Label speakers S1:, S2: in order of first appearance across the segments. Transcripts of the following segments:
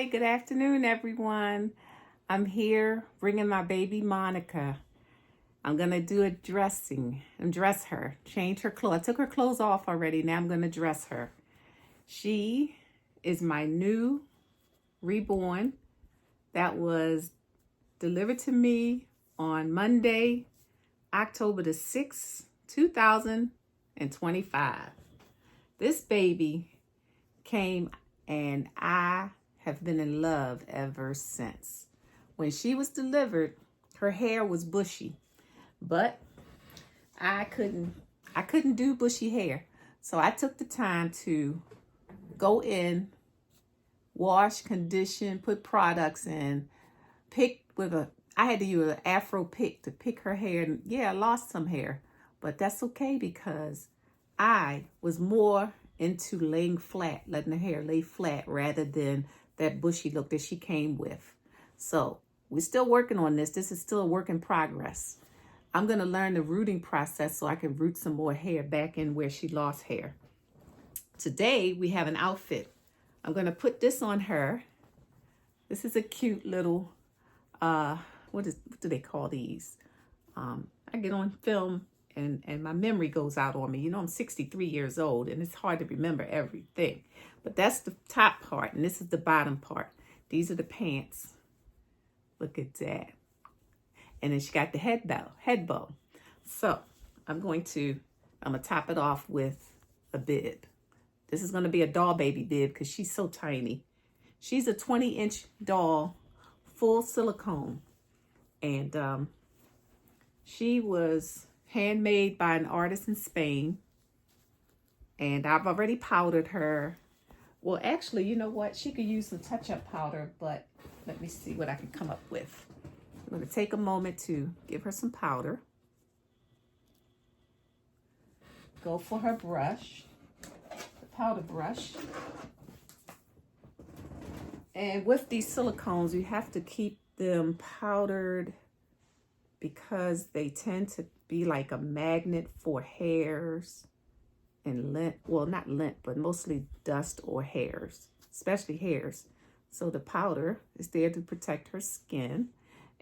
S1: Hi, good afternoon, everyone. I'm here bringing my baby Monica. I'm going to do a dressing and dress her, change her clothes. I took her clothes off already. Now I'm going to dress her. She is my new reborn that was delivered to me on Monday, October the 6th, 2025. This baby came and I have been in love ever since. When she was delivered, her hair was bushy, but I couldn't do bushy hair. So I took the time to go in, wash, condition, put products in, I had to use an Afro pick to pick her hair. And yeah, I lost some hair, but that's okay because I was more into laying flat, letting the hair lay flat rather than that bushy look that she came with. So we're still working on this. This is still a work in progress. I'm going to learn the rooting process so I can root some more hair back in where she lost hair. Today we have an outfit. I'm going to put this on her. This is a cute little, what do they call these? I get on film and my memory goes out on me. You know, I'm 63 years old and it's hard to remember everything. But that's the top part and this is the bottom part. These are the pants. Look at that. And then she got the head bow. So I'm gonna top it off with a bib. This is gonna be a doll baby bib because she's so tiny. She's a 20-inch doll, full silicone. And she was handmade by an artist in Spain. And I've already powdered her. Well, actually, you know what? She could use some touch-up powder, but let me see what I can come up with. I'm going to take a moment to give her some powder. Go for her brush, the powder brush. And with these silicones, you have to keep them powdered because they tend to be like a magnet for hairs and lint. Well, not lint, but mostly dust or hairs, especially hairs. So the powder is there to protect her skin.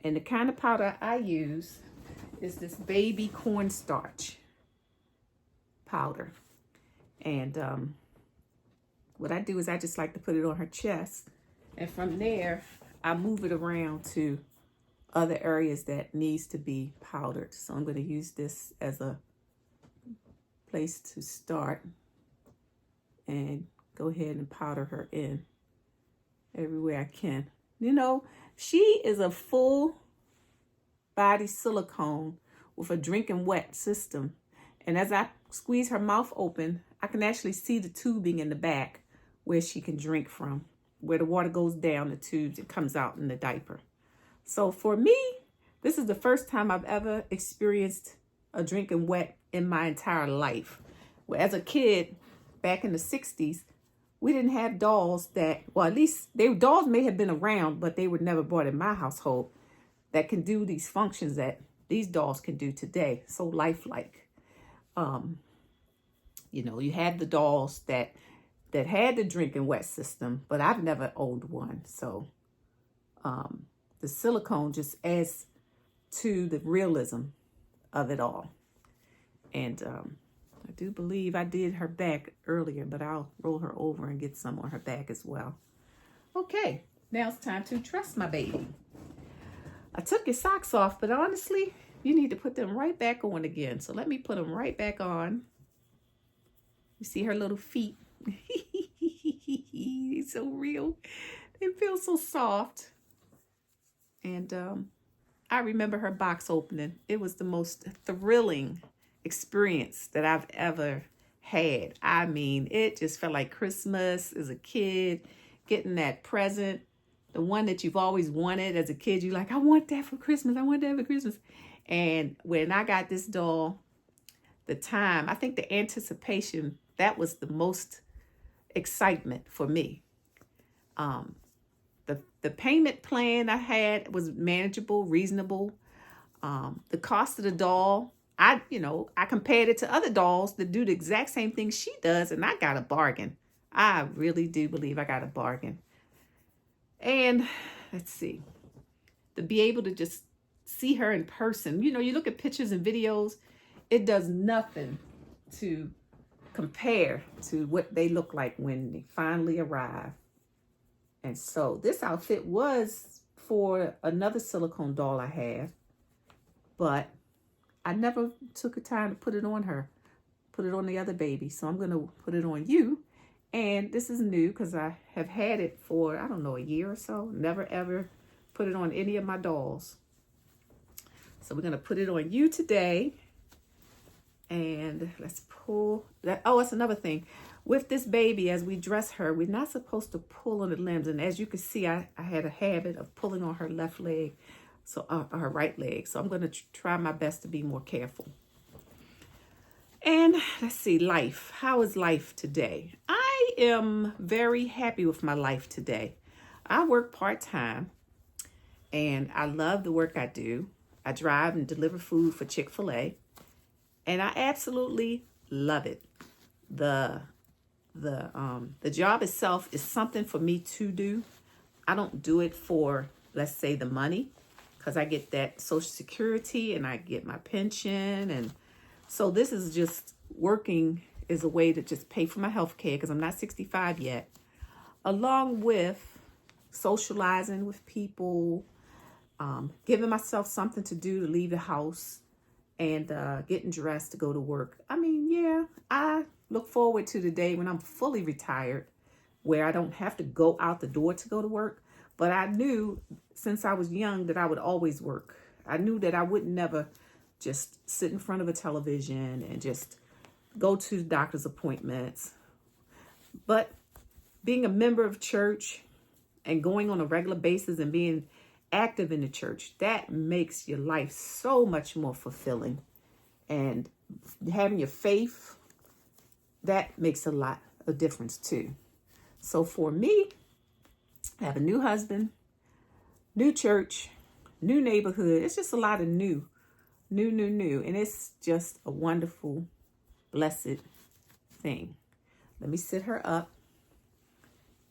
S1: And the kind of powder I use is this baby cornstarch powder. And what I do is I just like to put it on her chest. And from there, I move it around to other areas that needs to be powdered. So I'm going to use this as a place to start and go ahead and powder her in everywhere I can. You know, she is a full body silicone with a drinking wet system. And as I squeeze her mouth open, I can actually see the tubing in the back where she can drink from. Where the water goes down the tubes, it comes out in the diaper. So for me, this is the first time I've ever experienced a drinking wet in my entire life. Well, as a kid, back in the 60s, we didn't have dolls that, well, at least dolls may have been around, but they were never brought in my household that can do these functions that these dolls can do today. So lifelike. You know, you had the dolls that had the drinking wet system, but I've never owned one. So the silicone just adds to the realism of it all. And I do believe I did her back earlier, but I'll roll her over and get some on her back as well. Okay, now it's time to dress my baby. I took your socks off, but honestly, you need to put them right back on again. So let me put them right back on. You see her little feet? It's so real. They feel so soft. And I remember her box opening. It was the most thrilling experience that I've ever had. I mean, it just felt like Christmas as a kid, getting that present, the one that you've always wanted as a kid. You're like, I want that for Christmas. I want that for Christmas. And when I got this doll, I think the anticipation, that was the most excitement for me. The payment plan I had was manageable, reasonable. The cost of the doll, I compared it to other dolls that do the exact same thing she does, and I got a bargain. I really do believe I got a bargain. And let's see, to be able to just see her in person. You know, you look at pictures and videos, it does nothing to compare to what they look like when they finally arrive. And so this outfit was for another silicone doll I have, but I never took the time to put it on her, put it on the other baby. So I'm going to put it on you. And this is new because I have had it for, I don't know, a year or so. Never ever put it on any of my dolls. So we're going to put it on you today. And let's pull that. Oh, that's another thing. With this baby, as we dress her, we're not supposed to pull on the limbs. And as you can see, I had a habit of pulling on her left leg, so her right leg. So I'm going to try my best to be more careful. And let's see, life. How is life today? I am very happy with my life today. I work part-time, and I love the work I do. I drive and deliver food for Chick-fil-A, and I absolutely love it. The job itself is something for me to do. I don't do it for, let's say, the money, because I get that Social Security and I get my pension. And so this is just working as a way to just pay for my health care because I'm not 65 yet, along with socializing with people, giving myself something to do to leave the house, and getting dressed to go to work. I mean, yeah, I look forward to the day when I'm fully retired, where I don't have to go out the door to go to work. But I knew since I was young that I would always work. I knew that I would never just sit in front of a television and just go to doctor's appointments. But being a member of church and going on a regular basis and being active in the church, that makes your life so much more fulfilling. And having your faith, that makes a lot of difference too. So for me, I have a new husband, new church, new neighborhood. It's just a lot of new. And it's just a wonderful, blessed thing. Let me sit her up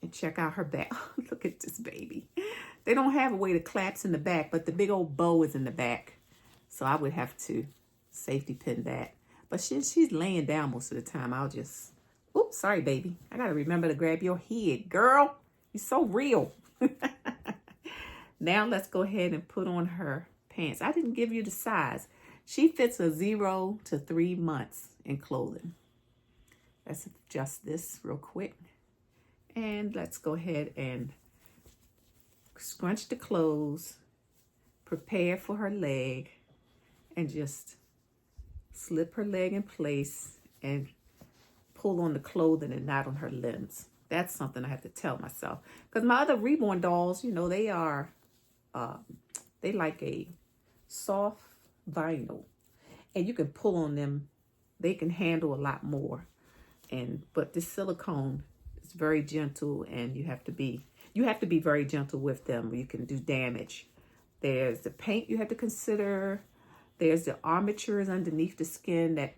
S1: and check out her back. Look at this baby. They don't have a way to collapse in the back, but the big old bow is in the back. So I would have to safety pin that. But she's laying down most of the time. I'll just, oops, sorry, baby. I got to remember to grab your head, girl. You're so real. Now let's go ahead and put on her pants. I didn't give you the size. She fits a 0 to 3 months in clothing. Let's adjust this real quick. And let's go ahead and scrunch the clothes, prepare for her leg, and just slip her leg in place and pull on the clothing and not on her limbs. That's something I have to tell myself. Because my other reborn dolls, you know, they like a soft vinyl. And you can pull on them. They can handle a lot more. But this silicone is very gentle, and you have to be very gentle with them, or you can do damage. There's the paint you have to consider. There's the armatures underneath the skin that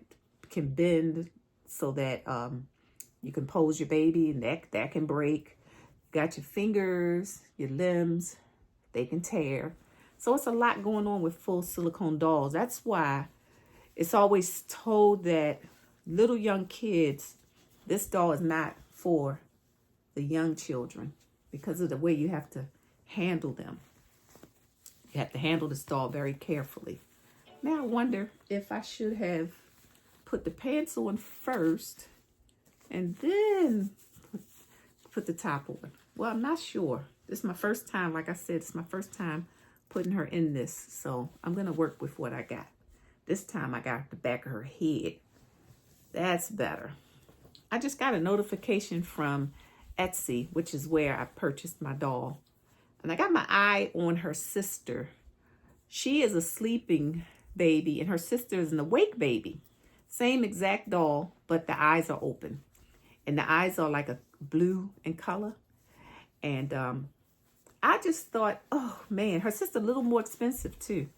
S1: can bend so that you can pose your baby, and that can break. You got your fingers, your limbs, they can tear. So it's a lot going on with full silicone dolls. That's why it's always told that little young kids, this doll is not for the young children because of the way you have to handle them. You have to handle this doll very carefully. Now I wonder if I should have put the pants on first and then put the top on. Well, I'm not sure. This is my first time, like I said, it's my first time putting her in this. So I'm going to work with what I got. This time I got the back of her head. That's better. I just got a notification from Etsy, which is where I purchased my doll. And I got my eye on her sister. She is a sleeping baby and her sister is an awake baby. Same exact doll, but the eyes are open. And the eyes are like a blue in color. And I just thought, oh man, her sister a little more expensive too.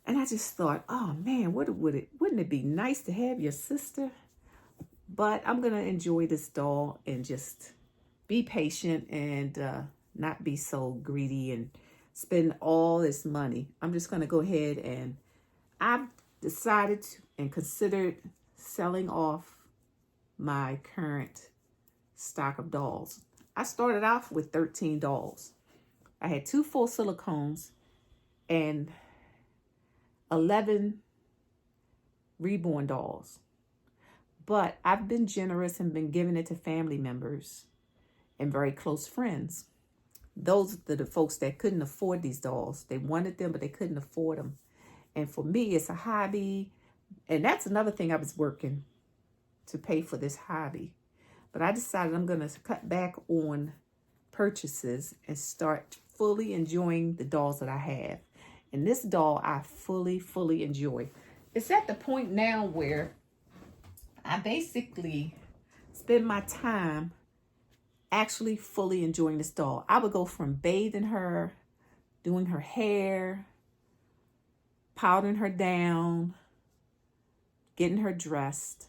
S1: And I just thought, oh man, wouldn't it be nice to have your sister? But I'm going to enjoy this doll and just be patient and not be so greedy and spend all this money. I'm just going to go ahead and I've decided and considered selling off my current stock of dolls. I started off with 13 dolls. I had 2 full silicones and 11 reborn dolls. But I've been generous and been giving it to family members and very close friends. Those are the folks that couldn't afford these dolls. They wanted them, but they couldn't afford them. And for me, it's a hobby. And that's another thing I was working to pay for this hobby. But I decided I'm going to cut back on purchases and start fully enjoying the dolls that I have. And this doll I fully enjoy. It's at the point now where I basically spend my time actually fully enjoying this doll. I would go from bathing her, doing her hair, powdering her down, getting her dressed,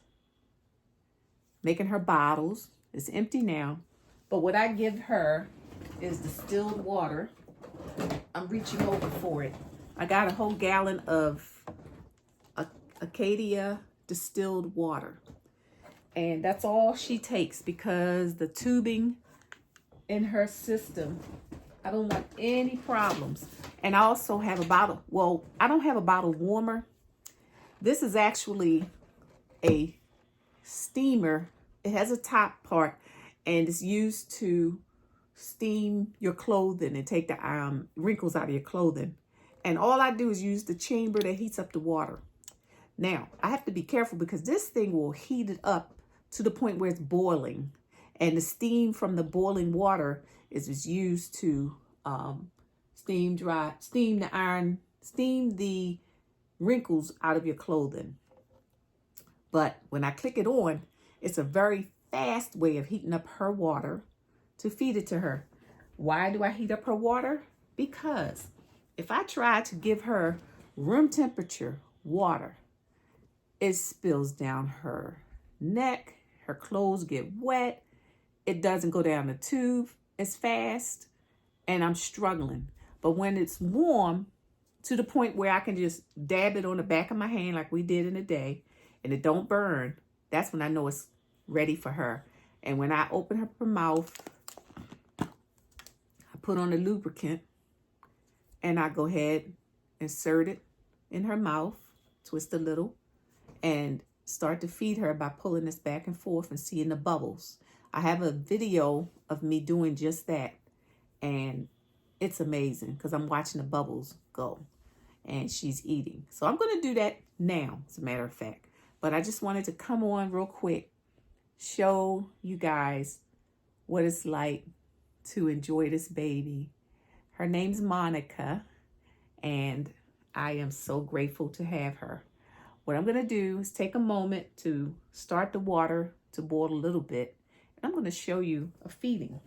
S1: making her bottles. It's empty now. But what I give her is distilled water. I'm reaching over for it. I got a whole gallon of Acadia distilled water. And that's all she takes because the tubing in her system, I don't want any problems. And I also have a bottle. Well, I don't have a bottle warmer. This is actually a steamer. It has a top part and it's used to steam your clothing and take the wrinkles out of your clothing. And all I do is use the chamber that heats up the water. Now, I have to be careful because this thing will heat it up to the point where it's boiling. And the steam from the boiling water is used to steam the wrinkles out of your clothing. But when I click it on, it's a very fast way of heating up her water to feed it to her. Why do I heat up her water? Because if I try to give her room temperature water, it spills down her neck, her clothes get wet, it doesn't go down the tube as fast, and I'm struggling. But when it's warm, to the point where I can just dab it on the back of my hand like we did in the day, and it don't burn, that's when I know it's ready for her. And when I open her mouth, I put on the lubricant, and I go ahead, insert it in her mouth, twist a little, and start to feed her by pulling this back and forth and seeing the bubbles. I have a video of me doing just that, and it's amazing because I'm watching the bubbles go, and she's eating. So I'm going to do that now, as a matter of fact. But I just wanted to come on real quick, show you guys what it's like to enjoy this baby. Her name's Monica, and I am so grateful to have her. What I'm going to do is take a moment to start the water to boil a little bit. And I'm going to show you a feeding,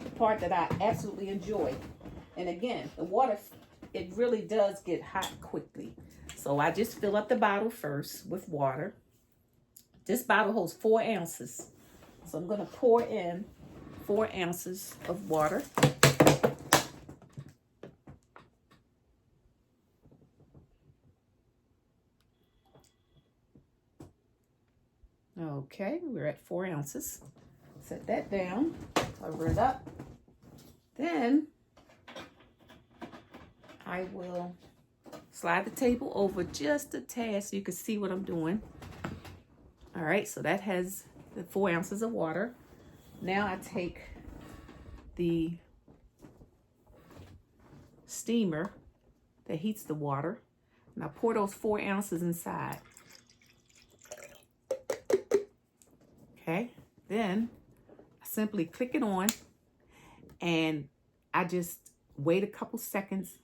S1: the part that I absolutely enjoy. And again, the water, it really does get hot quickly. So I just fill up the bottle first with water. This bottle holds 4 ounces. So I'm going to pour in 4 ounces of water. Okay, we're at 4 ounces. Set that down, cover it up. Then I will slide the table over just a tad so you can see what I'm doing. All right, so that has the 4 ounces of water. Now I take the steamer that heats the water, and I pour those 4 ounces inside. Okay, then I simply click it on, and I just wait a couple seconds,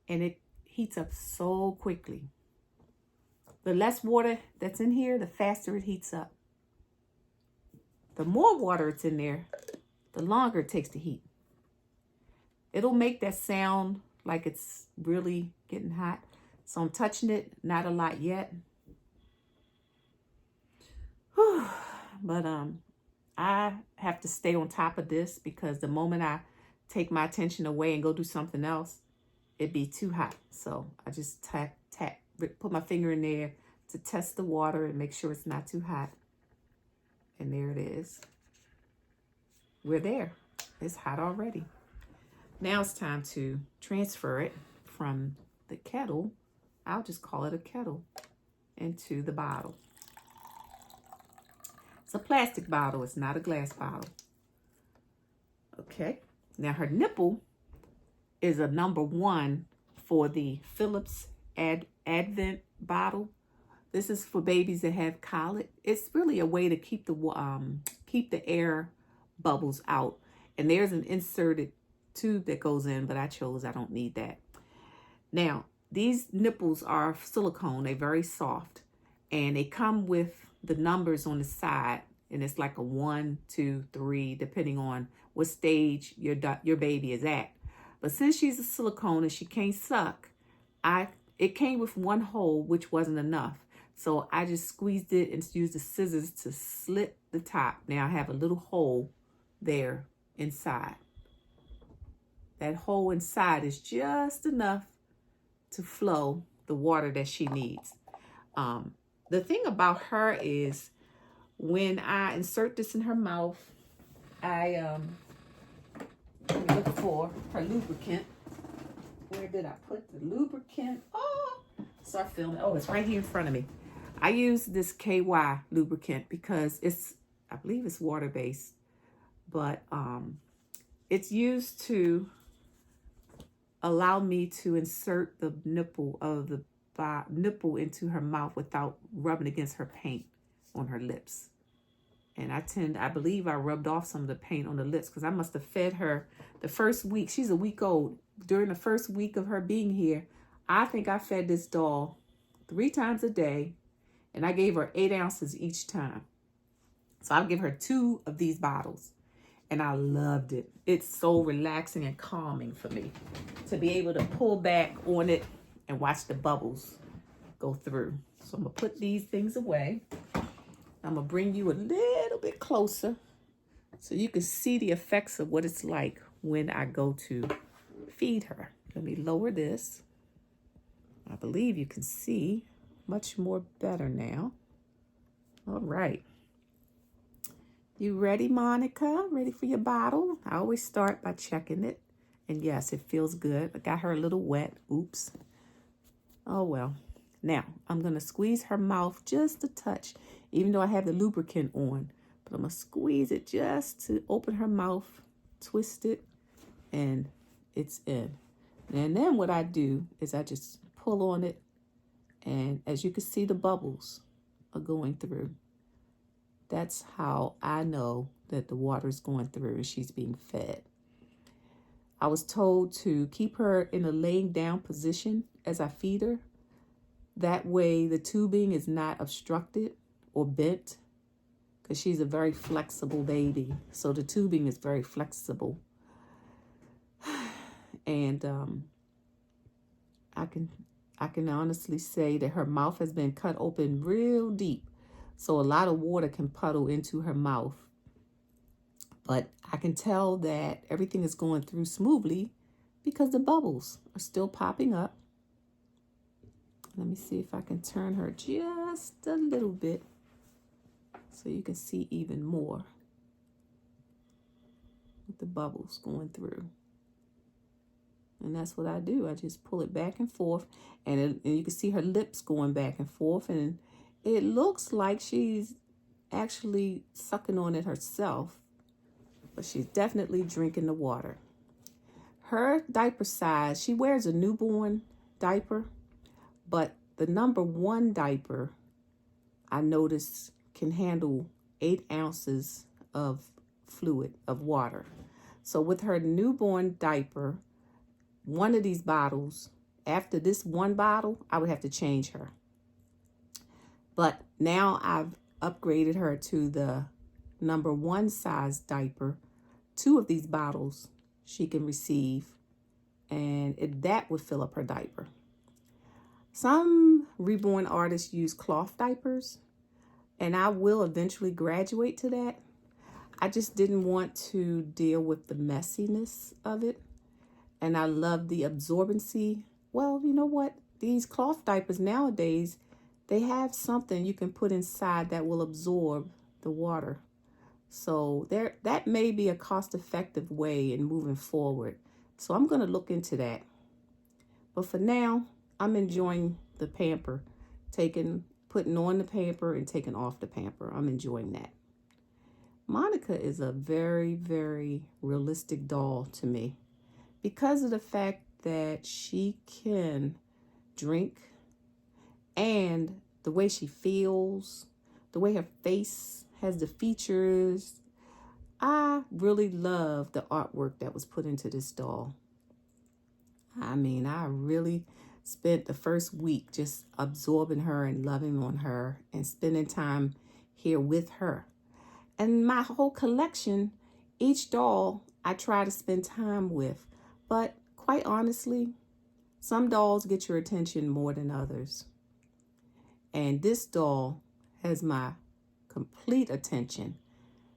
S1: and it heats up so quickly. The less water that's in here, the faster it heats up. The more water it's in there, the longer it takes to heat. It'll make that sound like it's really getting hot. So I'm touching it, not a lot yet. But I have to stay on top of this because the moment I take my attention away and go do something else, it'd be too hot. So I just put my finger in there to test the water and make sure it's not too hot. And there it is. We're there. It's hot already. Now it's time to transfer it from the kettle, I'll just call it a kettle, into the bottle. It's a plastic bottle. It's not a glass bottle. Okay. Now her nipple is a number 1 for the Philips Advent bottle. This is for babies that have colic. It's really a way to keep the air bubbles out. And there's an inserted tube that goes in, but I don't need that. Now, these nipples are silicone. They're very soft. And they come with the numbers on the side. And it's like a 1, 2, 3, depending on what stage your baby is at. But since she's a silicone and she can't suck, it came with 1 hole, which wasn't enough. So I just squeezed it and used the scissors to slit the top. Now I have a little hole there inside. That hole inside is just enough to flow the water that she needs. The thing about her is when I insert this in her mouth, I look for her lubricant. Where did I put the lubricant? Oh, start filming. Oh, it's right here in front of me. I use this KY lubricant because I believe it's water-based, but it's used to allow me to insert the nipple into her mouth without rubbing against her paint on her lips. And I believe I rubbed off some of the paint on the lips because I must have fed her the first week. She's a week old. During the first week of her being here, I think I fed this doll 3 times a day, and I gave her 8 ounces each time. So I'll give her 2 of these bottles, and I loved it. It's so relaxing and calming for me to be able to pull back on it and watch the bubbles go through. So I'm going to put these things away. I'm going to bring you a little bit closer so you can see the effects of what it's like when I go to feed her. Let me lower this. I believe you can see much more better now. All right. You ready, Monica? Ready for your bottle? I always start by checking it. And yes, it feels good. I got her a little wet. Oops. Oh, well. Now, I'm going to squeeze her mouth just a touch, even though I have the lubricant on. But I'm going to squeeze it just to open her mouth, twist it, and it's in. And then what I do is I just pull on it, and as you can see, the bubbles are going through. That's how I know that the water is going through and she's being fed. I was told to keep her in a laying down position as I feed her. That way the tubing is not obstructed or bent because she's a very flexible baby. So the tubing is very flexible. And I can honestly say that her mouth has been cut open real deep. So a lot of water can puddle into her mouth. But I can tell that everything is going through smoothly because the bubbles are still popping up. Let me see if I can turn her just a little bit so you can see even more with the bubbles going through. And that's what I do. I just pull it back and forth, and you can see her lips going back and forth, and it looks like she's actually sucking on it herself, but she's definitely drinking the water. Her diaper size, she wears a newborn diaper, but the number 1 diaper, I noticed, can handle 8 ounces of fluid, of water. So with her newborn diaper, one of these bottles, after this 1 bottle, I would have to change her. But now I've upgraded her to the number 1 size diaper. 2 of these bottles she can receive, and that would fill up her diaper. Some reborn artists use cloth diapers, and I will eventually graduate to that. I just didn't want to deal with the messiness of it. And I love the absorbency. Well, you know what? These cloth diapers nowadays, they have something you can put inside that will absorb the water. So that may be a cost-effective way in moving forward. So I'm going to look into that. But for now, I'm enjoying the pamper, putting on the pamper and taking off the pamper. I'm enjoying that. Monica is a very, very realistic doll to me because of the fact that she can drink, and the way she feels, the way her face has the features. I really love the artwork that was put into this doll. I mean, I really spent the first week just absorbing her and loving on her and spending time here with her. And my whole collection, each doll I try to spend time with. But quite honestly, some dolls get your attention more than others. And this doll has my complete attention,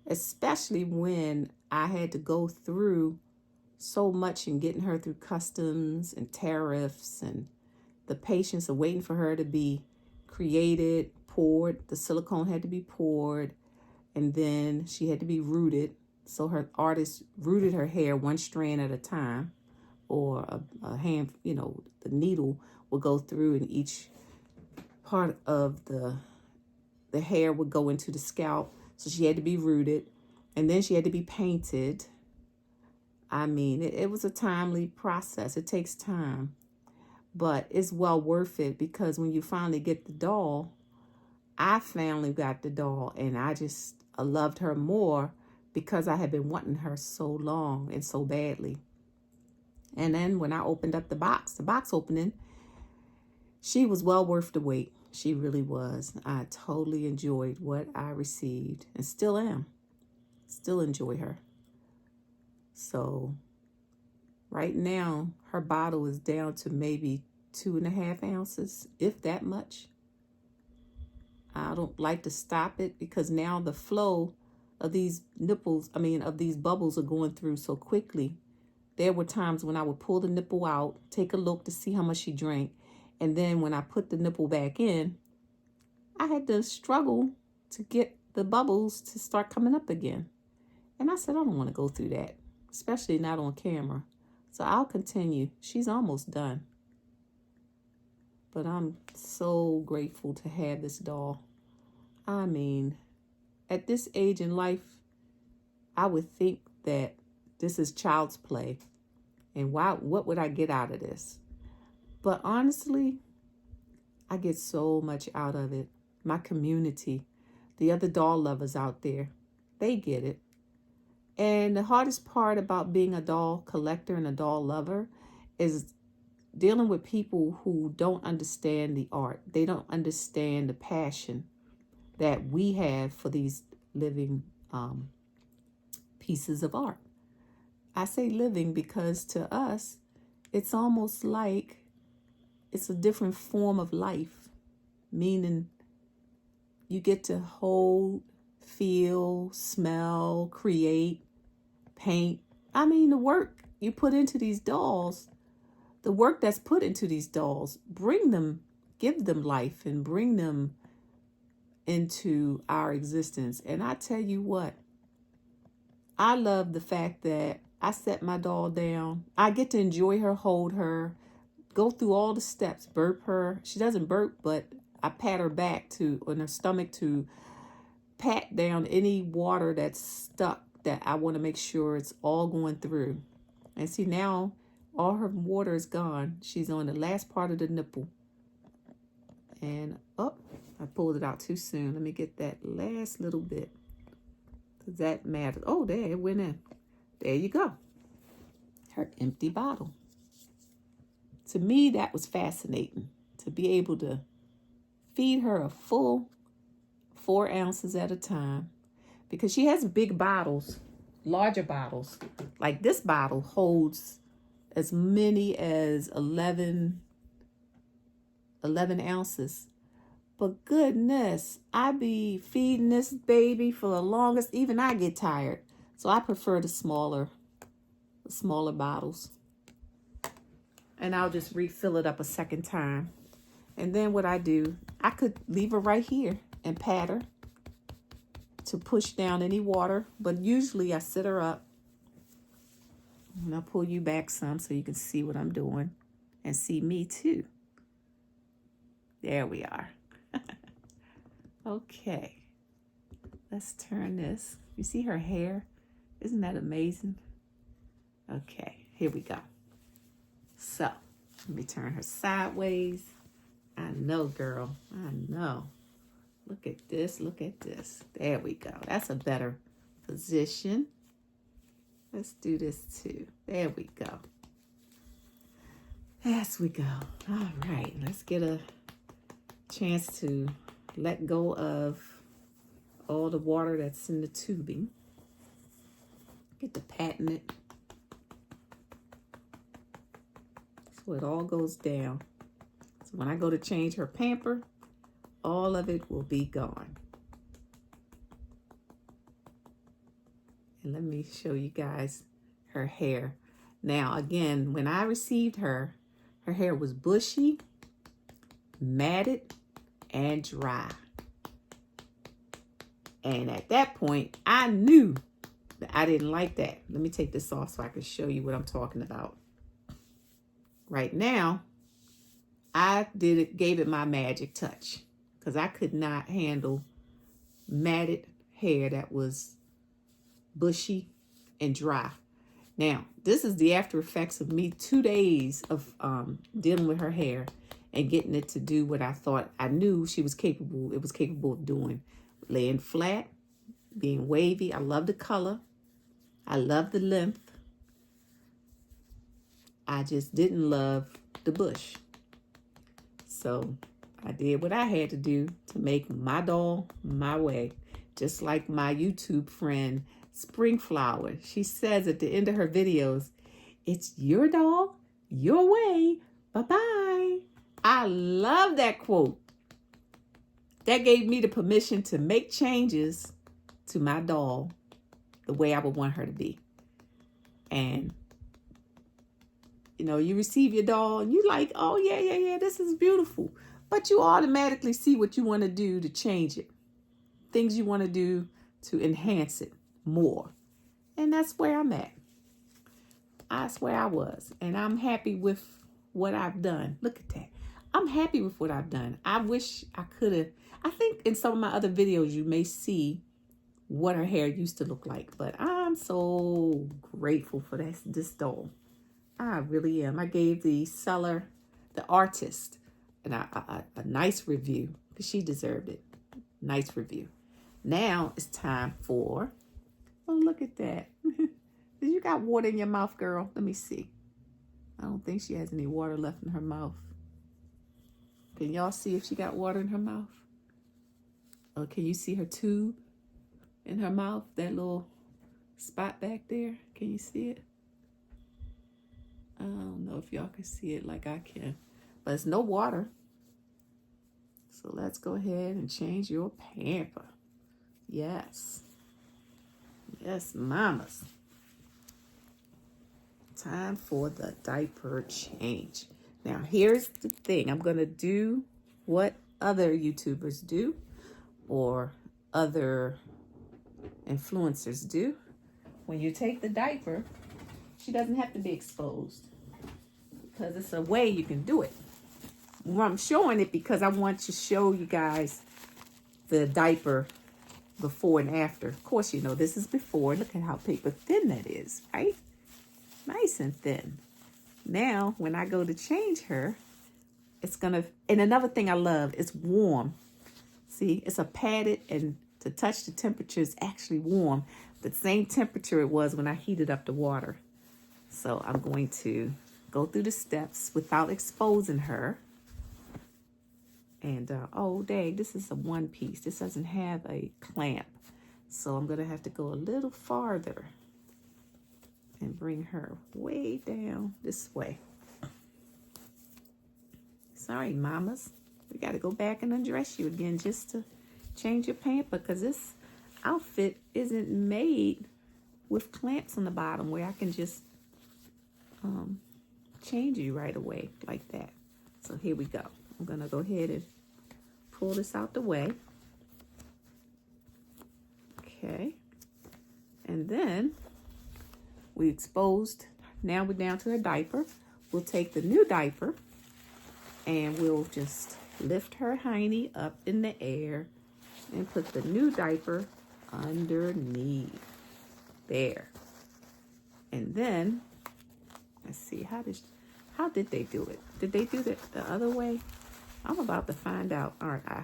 S1: especially when I had to go through so much in getting her through customs and tariffs and the patience of waiting for her to be created, poured. The silicone had to be poured, and then she had to be rooted. So her artist rooted her hair one strand at a time, or a hand, the needle would go through, and each part of the hair would go into the scalp. So she had to be rooted, and then she had to be painted. I mean, it was a timely process. It takes time, but it's well worth it, because when you finally get the doll, I finally got the doll, and I loved her more because I had been wanting her so long and so badly. And then when I opened up the box opening, she was well worth the wait. She really was. I totally enjoyed what I received, and still am. Still enjoy her. So right now, her bottle is down to maybe 2.5 ounces, if that much. I don't like to stop it because now the flow of these of these bubbles are going through so quickly. There were times when I would pull the nipple out, take a look to see how much she drank. And then when I put the nipple back in, I had to struggle to get the bubbles to start coming up again. And I said, I don't want to go through that, especially not on camera. So I'll continue. She's almost done. But I'm so grateful to have this doll. I mean, at this age in life, I would think that this is child's play. And what would I get out of this? But honestly, I get so much out of it. My community, the other doll lovers out there, they get it. And the hardest part about being a doll collector and a doll lover is dealing with people who don't understand the art. They don't understand the passion that we have for these living pieces of art. I say living because to us, it's almost like it's a different form of life, meaning you get to hold, feel, smell, create, paint. I mean, the work you put into these dolls, the work that's put into these dolls, give them life and bring them into our existence. And I tell you what, I love the fact that I set my doll down. I get to enjoy her, hold her, go through all the steps, burp her. She doesn't burp, but I pat her back on her stomach to pat down any water that's stuck, that I want to make sure it's all going through. And see, now all her water is gone. She's on the last part of the nipple. And I pulled it out too soon. Let me get that last little bit. Because that matters. Oh, there, it went in. There you go. Her empty bottle. To me, that was fascinating. To be able to feed her a full 4 ounces at a time. Because she has big bottles, larger bottles. Like this bottle holds as many as 11 ounces. But goodness, I be feeding this baby for the longest. Even I get tired. So I prefer the smaller bottles. And I'll just refill it up a second time. And then what I do, I could leave her right here and pat her to push down any water. But usually I sit her up. And I'll pull you back some so you can see what I'm doing. And see me too. There we are. Okay. Let's turn this. You see her hair? Isn't that amazing? Okay, here we go. So, let me turn her sideways. I know, girl. I know. Look at this. Look at this. There we go. That's a better position. Let's do this too. There we go. As we go. All right. Let's get a chance to let go of all the water that's in the tubing. Get to patting it so it all goes down. So when I go to change her pamper, all of it will be gone. And let me show you guys her hair. Now, again, when I received her, her hair was bushy, matted, and dry. And at that point, I knew that I didn't like that. Let me take this off so I can show you what I'm talking about. Right now, I gave it my magic touch because I could not handle matted hair that was bushy and dry. Now, this is the after effects of me 2 days of dealing with her hair and getting it to do what I knew it was capable of doing. Laying flat, being wavy. I love the color. I love the length. I just didn't love the bush. So I did what I had to do to make my doll my way. Just like my YouTube friend, Springflower. She says at the end of her videos, it's your doll, your way. Bye-bye. I love that quote. That gave me the permission to make changes to my doll the way I would want her to be. And, you know, you receive your doll and you like, oh, yeah, this is beautiful. But you automatically see what you want to do to change it. Things you want to do to enhance it more. And that's where I'm at. That's where I was. And I'm happy with what I've done. Look at that. I'm happy with what I've done. I wish I could have. I think in some of my other videos, you may see what her hair used to look like. But I'm so grateful for this doll. I really am. I gave the seller, the artist, a nice review because she deserved it. Nice review. Now it's time for, oh, look at that. Did you got water in your mouth, girl? Let me see. I don't think she has any water left in her mouth. Can y'all see if she got water in her mouth? Oh, can you see her tube in her mouth? That little spot back there? Can you see it? I don't know if y'all can see it like I can. But it's no water. So let's go ahead and change your pamper. Yes. Yes, mamas. Time for the diaper change. Now, here's the thing. I'm going to do what other YouTubers do or other influencers do. When you take the diaper, she doesn't have to be exposed because it's a way you can do it. Well, I'm showing it because I want to show you guys the diaper before and after. Of course, you know, this is before. Look at how paper thin that is, right? Nice and thin. Now, when I go to change her, it's going to, and another thing I love, it's warm. See, it's a padded, and to touch the temperature is actually warm. The same temperature it was when I heated up the water. So I'm going to go through the steps without exposing her. And, oh, dang, this is a one piece. This doesn't have a clamp. So I'm going to have to go a little farther and bring her way down this way. Sorry, mamas. we got to go back and undress you again just to change your pamper, because this outfit isn't made with clamps on the bottom where I can just change you right away like that. So here we go. I'm gonna go ahead and pull this out the way. Okay, and then we exposed. Now we're down to her diaper. We'll take the new diaper and we'll just lift her hiney up in the air and put the new diaper underneath there. And then let's see, how did they do it? Did they do it the other way? I'm about to find out, aren't I?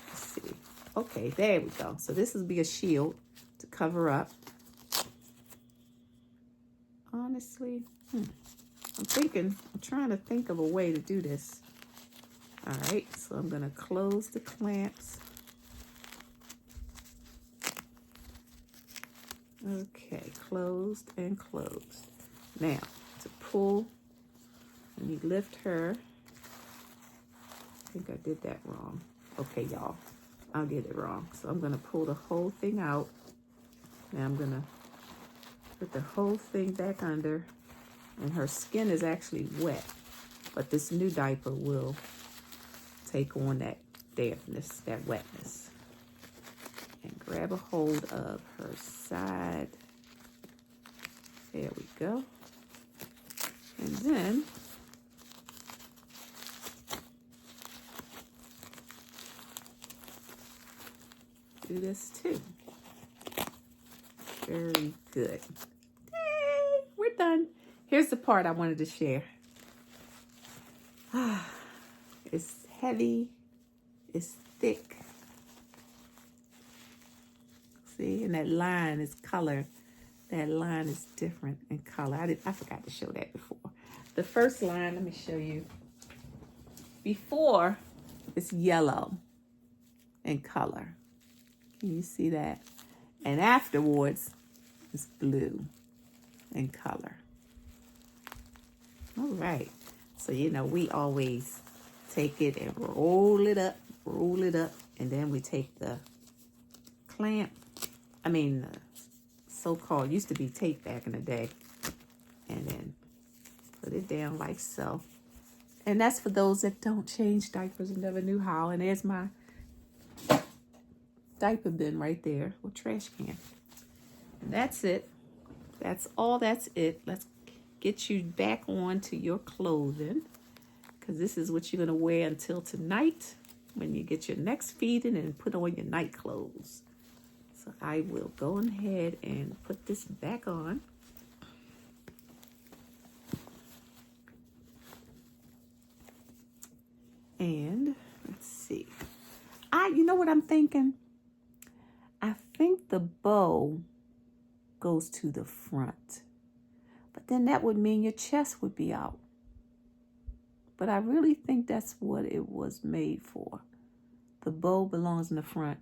S1: Let's see. Okay, there we go. So this will be a shield to cover up. Honestly, I'm trying to think of a way to do this. All right, so I'm gonna close the clamps. Okay, closed and closed. Now, to pull, let me lift her. I think I did that wrong. Okay, y'all, I did it wrong. So I'm gonna pull the whole thing out. Now I'm gonna put the whole thing back under, and her skin is actually wet, but this new diaper will take on that dampness, that wetness. And grab a hold of her side. There we go. And then do this too. Very good. Yay, we're done. Here's the part I wanted to share. It's heavy. It's thick. See, and that line is color. That line is different in color. I forgot to show that before. The first line, let me show you. Before, it's yellow in color. Can you see that? And afterwards, it's blue in color. All right. So, you know, we always take it and roll it up, and then we take the clamp. I mean, the so-called, used to be tape back in the day, and then put it down like so. And that's for those that don't change diapers and never knew how. And there's my diaper bin right there, or trash can. And that's it. That's all. That's it. Let's get you back on to your clothing, because this is what you're going to wear until tonight when you get your next feeding and put on your night clothes. So I will go ahead and put this back on. And let's see. You know what I'm thinking? I think the bow goes to the front, but then that would mean your chest would be out. But I really think that's what it was made for. The bow belongs in the front.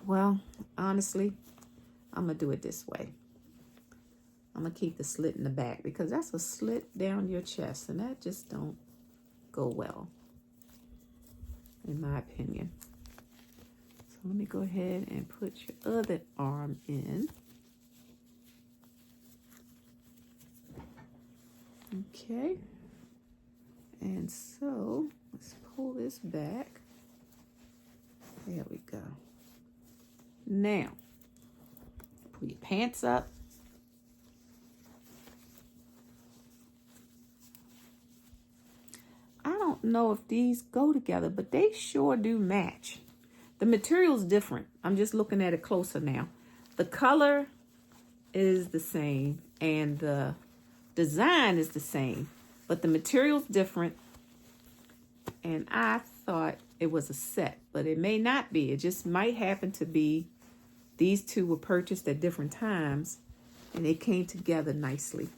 S1: Well, honestly, I'm going to do it this way. I'm going to keep the slit in the back, because that's a slit down your chest, and that just don't go well, in my opinion. So let me go ahead and put your other arm in. Okay. And so let's pull this back. There we go. Now, pull your pants up. I don't know if these go together, but they sure do match. The material's different. I'm just looking at it closer now. The color is the same and the design is the same, but the material's different. And I thought it was a set, but it may not be. It just might happen to be these two were purchased at different times and they came together nicely.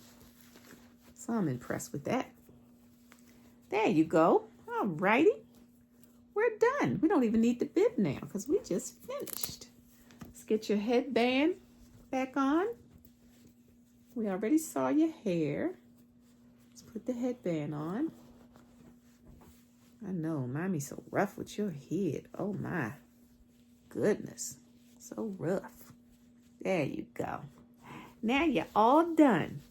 S1: So I'm impressed with that. There you go. All righty. We're done. We don't even need the bib now because we just finished. Let's get your headband back on. We already saw your hair. Let's put the headband on. I know, mommy's so rough with your head. Oh my goodness. So rough. There you go. Now you're all done.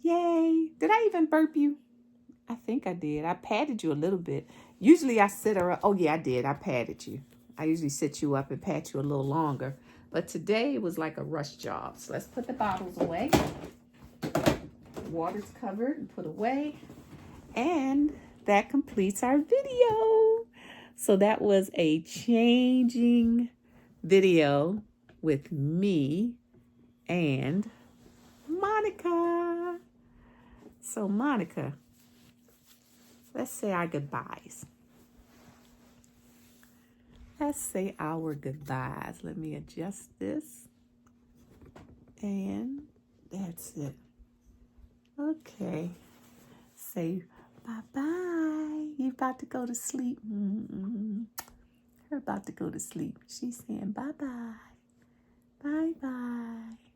S1: Yay. Did I even burp you? I think I did. I patted you a little bit. Usually I sit around. Oh yeah, I did. I patted you. I usually sit you up and pat you a little longer. But today it was like a rush job. So let's put the bottles away. Water's covered and put away. And that completes our video. So that was a changing video with me and Monica. So Monica, let's say our goodbyes. Let's say our goodbyes. Let me adjust this. And that's it. Okay. Say bye-bye. You about to go to sleep. Her about to go to sleep. She's saying bye-bye. Bye-bye.